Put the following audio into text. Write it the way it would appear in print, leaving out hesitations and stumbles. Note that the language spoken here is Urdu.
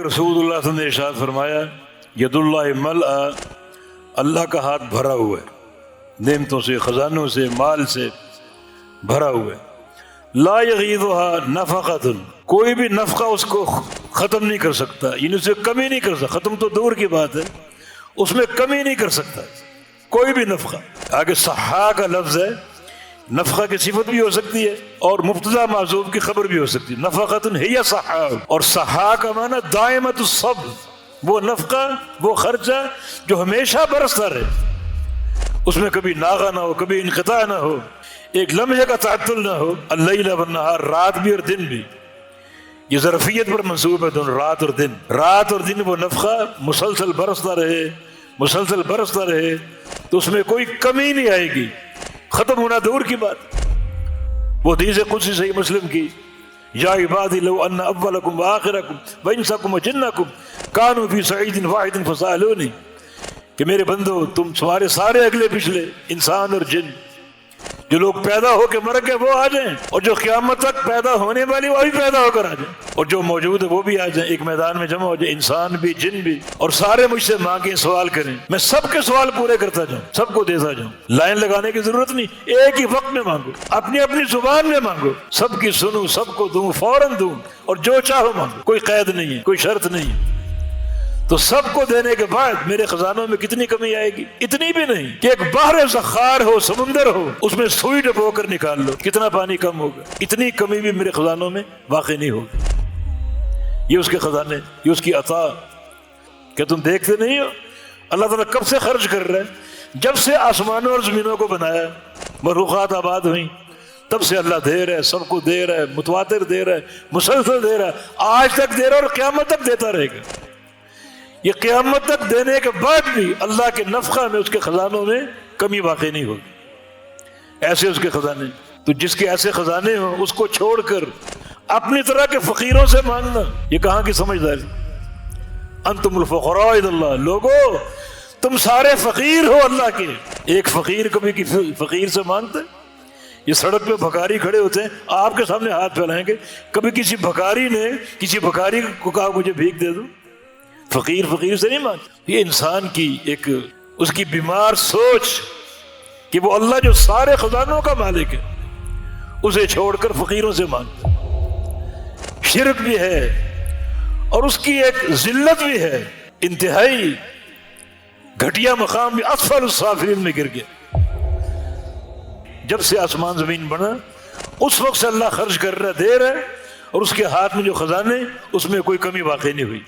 رسول اللہ صلی اللہ علیہ وسلم نے ارشاد فرمایا ید اللہ ملأ، اللہ کا ہاتھ بھرا ہوا ہے نعمتوں سے، خزانوں سے، مال سے بھرا ہوا ہے، لا یغیضها نفقۃ، کوئی بھی نفقہ اس کو ختم نہیں کر سکتا، یعنی اسے کمی نہیں کر سکتا، ختم تو دور کی بات ہے، اس میں کمی نہیں کر سکتا کوئی بھی نفقہ۔ آگے صحا کا لفظ ہے، نفقہ کی صفت بھی ہو سکتی ہے اور مبتدا معذوف کی خبر بھی ہو سکتی ہے، نفقۃ ہی صحا، اور صحا کا معنی دائمۃ الصبر، وہ نفقہ، وہ خرچہ جو ہمیشہ برستا رہے، اس میں کبھی ناغہ نہ ہو، کبھی انقطاع نہ ہو، ایک لمحے کا تعطل نہ ہو، اللیل والنہار، رات بھی اور دن بھی، یہ ظرفیت پر منصوب ہے دونوں، رات اور دن، رات اور دن وہ نفقہ مسلسل برستا رہے، مسلسل برستا رہے تو اس میں کوئی کمی نہیں آئے گی، ختم ہونا دور کی بات۔ وہ حدیث قدسی صحیح مسلم کی، یا عبادی لو ان اولکم وآخرکم وانسکم وجنکم کانوا فی صعید واحد فسألونی، کہ میرے بندو تم تمہارے سارے اگلے پچھلے انسان اور جن، جو لوگ پیدا ہو کے مر گئے وہ آ جائیں، اور جو قیامت تک پیدا ہونے والی وہ بھی پیدا ہو کر آ جائیں، اور جو موجود ہے وہ بھی آ جائیں، ایک میدان میں جمع ہو جائے، انسان بھی جن بھی، اور سارے مجھ سے مانگیں، سوال کریں، میں سب کے سوال پورے کرتا جاؤں، سب کو دیتا جاؤں، لائن لگانے کی ضرورت نہیں، ایک ہی وقت میں مانگو، اپنی اپنی زبان میں مانگو، سب کی سنوں، سب کو دوں، فوراً دوں، اور جو چاہو مانگو، کوئی قید نہیں ہے، کوئی شرط نہیں ہے۔ تو سب کو دینے کے بعد میرے خزانوں میں کتنی کمی آئے گی؟ اتنی بھی نہیں کہ ایک بحر سخار ہو، سمندر ہو، اس میں سوئی ڈبو کر نکال لو، کتنا پانی کم ہوگا، اتنی کمی بھی میرے خزانوں میں واقع نہیں ہوگی۔ یہ اس کے خزانے، یہ اس کی عطا، کیا تم دیکھتے نہیں ہو اللہ تعالیٰ کب سے خرچ کر رہا ہے؟ جب سے آسمانوں اور زمینوں کو بنایا، مخلوقات آباد ہوئیں، تب سے اللہ دے رہا ہے، سب کو دے رہا ہے، متواتر دے رہا ہے، مسلسل دے رہا ہے، آج تک دے رہا ہے اور قیامت تک دیتا رہے گا۔ یہ قیامت تک دینے کے بعد بھی اللہ کے نفقہ میں، اس کے خزانوں میں کمی واقع نہیں ہوگی، ایسے اس کے خزانے۔ تو جس کے ایسے خزانے ہوں اس کو چھوڑ کر اپنی طرح کے فقیروں سے مانگنا، یہ کہاں کی سمجھداری؟ انتم الفقراء الی اللہ، لوگو تم سارے فقیر ہو اللہ کے۔ ایک فقیر کبھی کسی فقیر سے مانگتے؟ یہ سڑک پہ بھکاری کھڑے ہوتے ہیں، آپ کے سامنے ہاتھ پھیلائیں گے، کبھی کسی بھکاری نے کسی بھکاری کو کہا مجھے بھیک دے دو؟ فقیر فقیر سے نہیں مانگتا۔ یہ انسان کی ایک اس کی بیمار سوچ کہ وہ اللہ جو سارے خزانوں کا مالک ہے اسے چھوڑ کر فقیروں سے مانگتا، شرک بھی ہے اور اس کی ایک ذلت بھی ہے، انتہائی گھٹیا مقام بھی، اسفل السافلین میں گر گیا۔ جب سے آسمان زمین بنا اس وقت سے اللہ خرچ کر رہا ہے، دے رہا ہے، اور اس کے ہاتھ میں جو خزانے اس میں کوئی کمی واقع نہیں ہوئی۔